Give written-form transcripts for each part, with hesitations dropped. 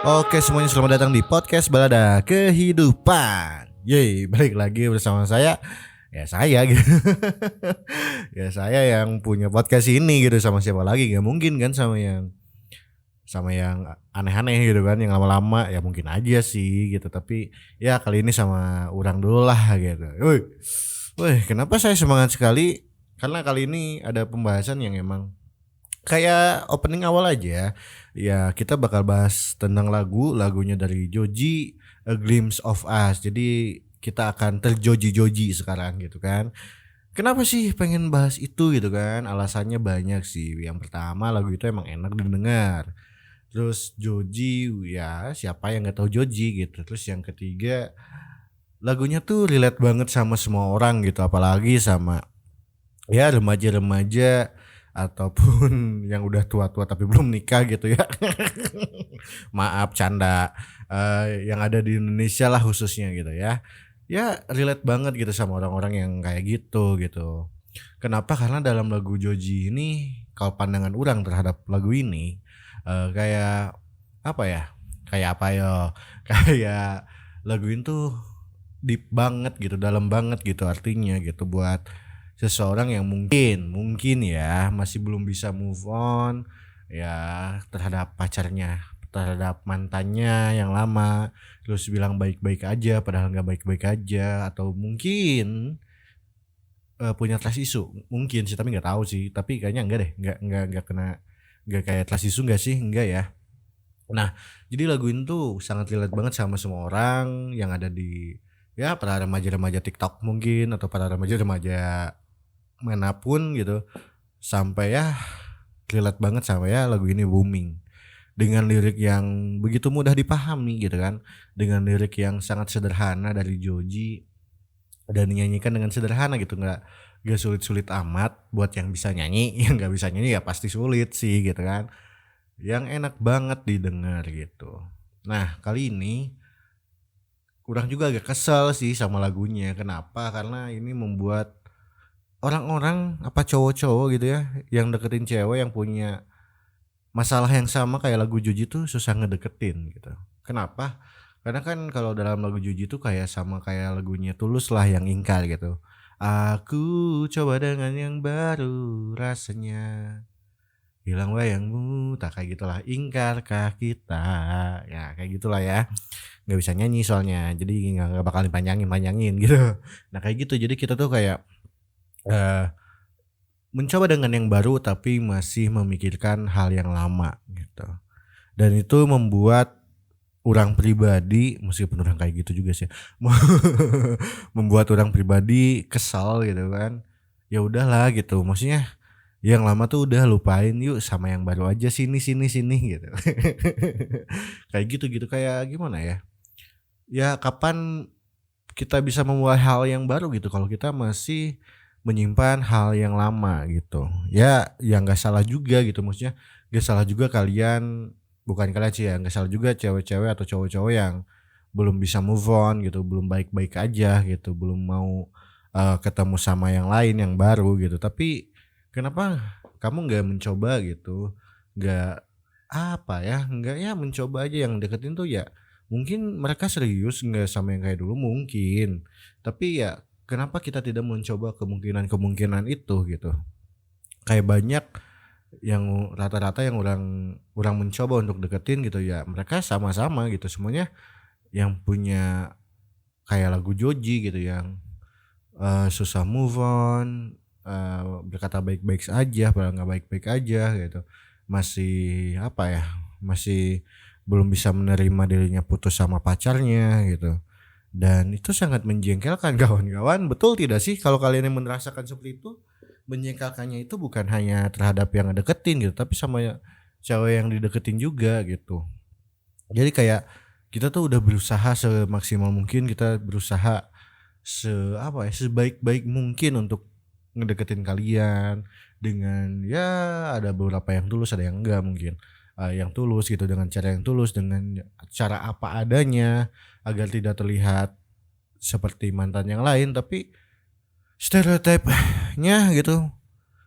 Oke semuanya, selamat datang di podcast Balada Kehidupan. Yeay, balik lagi bersama saya. Ya saya gitu. Ya saya yang punya podcast ini gitu, sama siapa lagi? Gak mungkin kan sama yang aneh-aneh gitu kan, yang lama-lama ya mungkin aja sih gitu. Tapi ya kali ini sama orang dulu lah gitu. Wih, kenapa saya semangat sekali? Karena kali ini ada pembahasan yang emang kayak opening awal aja. Ya kita bakal bahas tentang lagunya dari Joji, A Glimpse of Us. Jadi kita akan terjoji-joji sekarang gitu kan. Kenapa sih pengen bahas itu gitu kan? Alasannya banyak sih. Yang pertama, lagu itu emang enak didengar. Terus Joji, ya siapa yang nggak tahu Joji gitu. Terus yang ketiga, lagunya tuh relate banget sama semua orang gitu, apalagi sama ya remaja-remaja ataupun yang udah tua-tua tapi belum nikah gitu ya. Maaf canda, yang ada di Indonesia lah khususnya gitu ya. Ya relate banget gitu sama orang-orang yang kayak gitu. Kenapa? Karena dalam lagu Joji ini, kalau pandangan orang terhadap lagu ini, kayak apa ya, kayak apa yo, kayak lagu ini tuh deep banget gitu, dalam banget gitu artinya gitu buat seseorang yang mungkin ya masih belum bisa move on ya terhadap pacarnya, terhadap mantannya yang lama, terus bilang baik-baik aja padahal nggak baik-baik aja, atau mungkin punya trust issue mungkin sih, tapi nggak tahu sih, tapi kayaknya enggak deh, nggak kena, nggak kayak trust issue, nggak sih, enggak ya. Nah, jadi lagu ini tuh sangat relate banget sama semua orang yang ada di, ya para remaja-remaja TikTok mungkin, atau para remaja-remaja manapun gitu, sampai ya relate banget sampai ya lagu ini booming. Dengan lirik yang begitu mudah dipahami gitu kan, dengan lirik yang sangat sederhana dari Joji dan dinyanyikan dengan sederhana gitu, nggak sulit-sulit amat buat yang bisa nyanyi. Yang nggak bisa nyanyi ya pasti sulit sih gitu kan, yang enak banget didengar gitu. Nah kali ini kurang juga agak kesel sih sama lagunya. Kenapa? Karena ini membuat orang-orang apa cowok-cowok gitu ya yang deketin cewek yang punya masalah yang sama kayak lagu Joji tuh susah ngedeketin gitu. Kenapa? Karena kan kalau dalam lagu Joji tuh kayak sama kayak lagunya Tulus lah yang ingkar gitu. Aku coba dengan yang baru rasanya hilang bayangmu, tak kayak gitulah, ingkarkah kita, ya kayak gitulah ya. Nggak bisa nyanyi soalnya, jadi nggak bakal dipanjangin gitu. Nah kayak gitu, jadi kita tuh kayak eh, mencoba dengan yang baru tapi masih memikirkan hal yang lama gitu. Dan itu membuat orang pribadi, meskipun orang kayak gitu juga sih, membuat orang pribadi kesal gitu kan. Ya udahlah gitu, maksudnya yang lama tuh udah lupain, yuk sama yang baru aja, sini gitu. Kayak gitu kayak gimana ya? Ya kapan kita bisa memulai hal yang baru gitu kalau kita masih menyimpan hal yang lama gitu. Ya yang nggak salah juga gitu, maksudnya nggak salah juga kalian, bukan kalian sih ya, nggak salah juga cewek-cewek atau cowok-cowok yang belum bisa move on gitu, belum baik-baik aja gitu, belum mau ketemu sama yang lain yang baru gitu. Tapi kenapa kamu nggak mencoba gitu, nggak apa ya, nggak ya mencoba aja yang deketin tuh ya. Mungkin mereka serius nggak sama yang kayak dulu mungkin, tapi ya kenapa kita tidak mencoba kemungkinan-kemungkinan itu gitu. Kayak banyak yang rata-rata yang orang orang mencoba untuk deketin gitu ya, mereka sama-sama gitu semuanya yang punya kayak lagu Joji gitu yang susah move on, berkata baik-baik aja padahal nggak baik-baik aja gitu. Masih apa ya, masih belum bisa menerima dirinya putus sama pacarnya gitu. Dan itu sangat menjengkelkan kawan-kawan, betul tidak sih kalau kalian yang merasakan seperti itu? Menjengkelkannya itu bukan hanya terhadap yang deketin gitu, tapi sama cewek yang dideketin juga gitu. Jadi kayak kita tuh udah berusaha semaksimal mungkin, kita berusaha apa ya, sebaik-baik mungkin untuk ngedeketin kalian dengan ya ada beberapa yang tulus, ada yang enggak mungkin. Yang tulus gitu dengan cara yang tulus, dengan cara apa adanya agar tidak terlihat seperti mantan yang lain, tapi stereotipnya gitu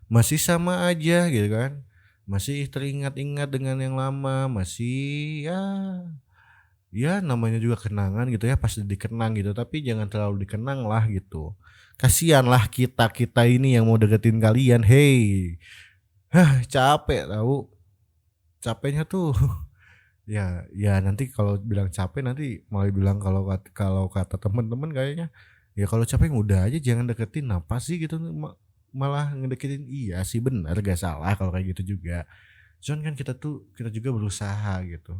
masih sama aja gitu kan. Masih teringat-ingat dengan yang lama, masih ya Ya namanya juga kenangan gitu ya, pasti dikenang gitu, tapi jangan terlalu dikenang lah gitu. Kasihan lah kita-kita ini yang mau deketin kalian, hey. Capek tahu. Capeknya tuh ya nanti kalau bilang capek nanti malah bilang kalau kata teman-teman kayaknya, ya kalau capek udah aja jangan deketin, apa sih gitu malah ngedeketin. Iya sih benar, gak salah kalau kayak gitu juga. Cuman kan kita juga berusaha gitu.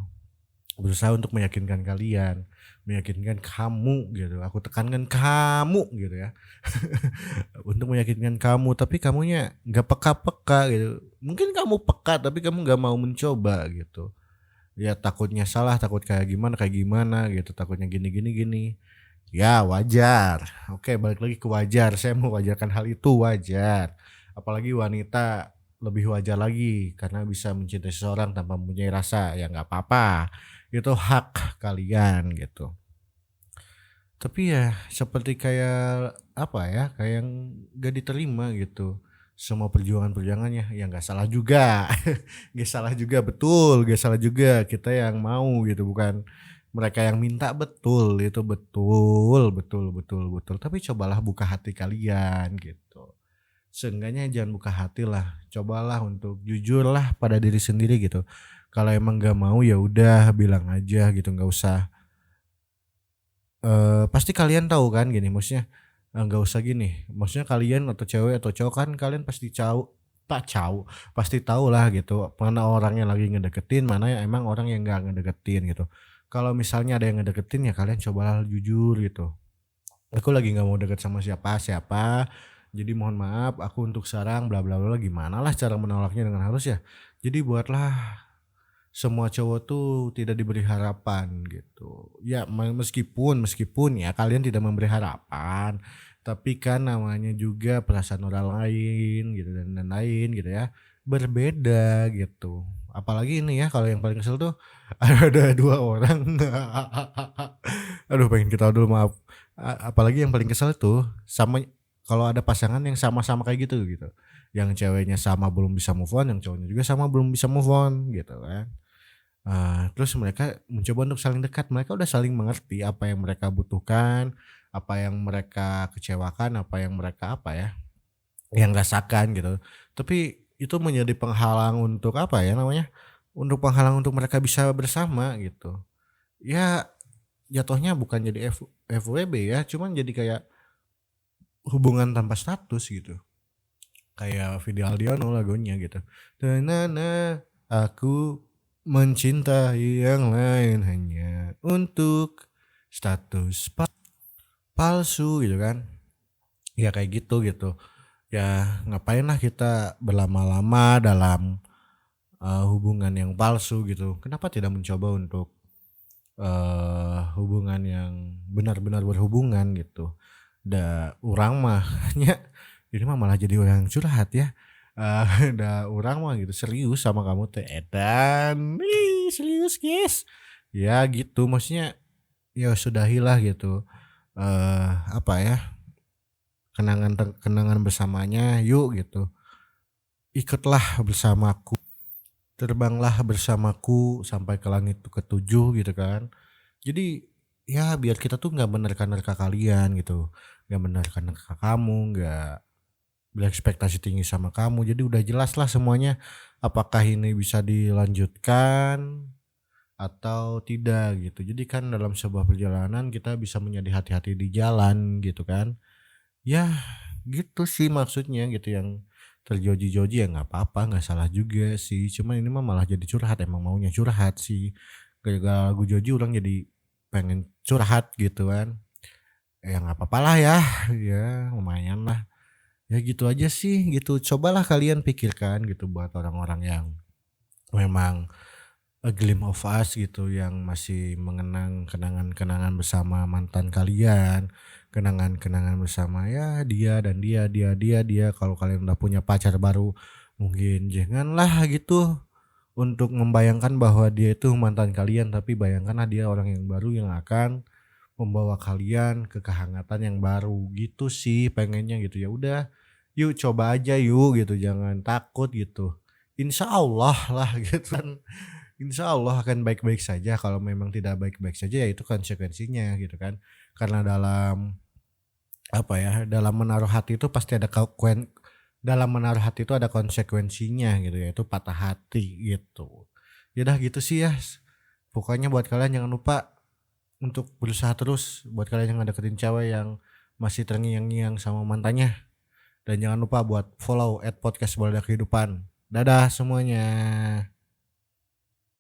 Berusaha untuk meyakinkan kalian, meyakinkan kamu gitu. Aku tekankan kamu gitu ya. Untuk meyakinkan kamu, tapi kamunya nggak peka-peka gitu. Mungkin kamu peka tapi kamu nggak mau mencoba gitu. Ya takutnya salah, takut kayak gimana gitu, takutnya gini gini gini. Ya wajar. Oke, balik lagi ke wajar. Saya mewajarkan hal itu wajar. Apalagi wanita lebih wajar lagi karena bisa mencintai seseorang tanpa mempunyai rasa. Ya nggak apa-apa. Itu hak kalian gitu. Tapi ya seperti kayak apa ya, kayak yang gak diterima gitu. Semua perjuangan-perjuangannya ya nggak salah juga. Nggak salah juga, betul, nggak salah juga kita yang mau gitu, bukan mereka yang minta, betul, itu betul, betul, betul, betul. Tapi cobalah buka hati kalian gitu. Seenggaknya jangan buka hati lah, cobalah untuk jujurlah pada diri sendiri gitu. Kalau emang nggak mau ya udah bilang aja gitu, nggak usah. Pasti kalian tahu kan gini, maksudnya, nggak usah gini, maksudnya kalian atau cewek atau cowok kan kalian pasti pasti tahulah gitu, mana orang yang lagi ngedeketin, mana yang emang orang yang nggak ngedeketin gitu. Kalau misalnya ada yang ngedeketin ya kalian cobalah jujur gitu, "Aku lagi nggak mau deket sama siapa-siapa, jadi mohon maaf aku untuk sekarang bla bla bla." Gimanalah cara menolaknya dengan halus ya. Jadi buatlah semua cowok tuh tidak diberi harapan gitu. Ya meskipun meskipun ya kalian tidak memberi harapan, tapi kan namanya juga perasaan orang lain gitu dan lain gitu ya, berbeda gitu. Apalagi ini ya kalau yang paling kesel tuh ada 2 orang. Aduh pengen ketawa dulu, maaf. Apalagi yang paling kesel tuh sama kalau ada pasangan yang sama-sama kayak gitu gitu. Yang ceweknya sama belum bisa move on, yang cowoknya juga sama belum bisa move on gitu kan. Terus mereka mencoba untuk saling dekat, mereka udah saling mengerti apa yang mereka butuhkan, apa yang mereka kecewakan, apa yang mereka apa ya, yang rasakan gitu. Tapi itu menjadi penghalang untuk apa ya namanya, untuk penghalang untuk mereka bisa bersama gitu. Ya jatuhnya bukan jadi FWB ya, cuman jadi kayak hubungan tanpa status gitu. Kayak Vidi Aldiano lagunya gitu. Tanana, aku mencintai yang lain hanya untuk status palsu gitu kan. Ya kayak gitu gitu. Ya ngapain lah kita berlama-lama dalam hubungan yang palsu gitu. Kenapa tidak mencoba untuk hubungan yang benar-benar berhubungan gitu. Urang mah nya ini mah malah jadi orang curhat ya. Da urang mah gitu serius sama kamu teh edan, ih serius guys. Ya gitu maksudnya, ya sudahilah gitu, apa ya, kenangan bersamanya yuk gitu. Ikutlah bersamaku, terbanglah bersamaku sampai ke langit ketujuh gitu kan. Jadi ya biar kita tuh nggak menerka-nerka kalian gitu, nggak menerka-nerka kamu, nggak berekspektasi tinggi sama kamu. Jadi udah jelas lah semuanya, apakah ini bisa dilanjutkan atau tidak gitu. Jadi kan dalam sebuah perjalanan kita bisa menjadi hati-hati di jalan gitu kan. Ya gitu sih maksudnya gitu, yang terjoji-joji ya nggak apa-apa, nggak salah juga sih. Cuman ini mah malah jadi curhat, emang maunya curhat sih. Gara-gara lagu Joji orang jadi pengen curhat gitu kan. Ya nggak apa-apa lah ya, ya lumayan lah. Ya gitu aja sih gitu. Cobalah kalian pikirkan gitu buat orang-orang yang memang a glimpse of us gitu, yang masih mengenang kenangan-kenangan bersama mantan kalian, kenangan-kenangan bersama ya dia. Kalau kalian udah punya pacar baru, mungkin janganlah gitu untuk membayangkan bahwa dia itu mantan kalian, tapi bayangkanlah dia orang yang baru yang akan membawa kalian ke kehangatan yang baru gitu sih pengennya gitu. Ya udah, yuk coba aja yuk gitu, jangan takut gitu. Insya Allah lah gitu kan. Insya Allah akan baik-baik saja. Kalau memang tidak baik-baik saja ya itu konsekuensinya gitu kan. Karena dalam apa ya, dalam menaruh hati itu pasti ada dalam menaruh hati itu ada konsekuensinya gitu ya, itu patah hati gitu. Ya udah gitu sih ya. Pokoknya buat kalian jangan lupa untuk berusaha terus, buat kalian yang deketin cewek yang masih terngiang-ngiang sama mantannya. Dan jangan lupa buat follow @podcastbalada kehidupan. Dadah semuanya.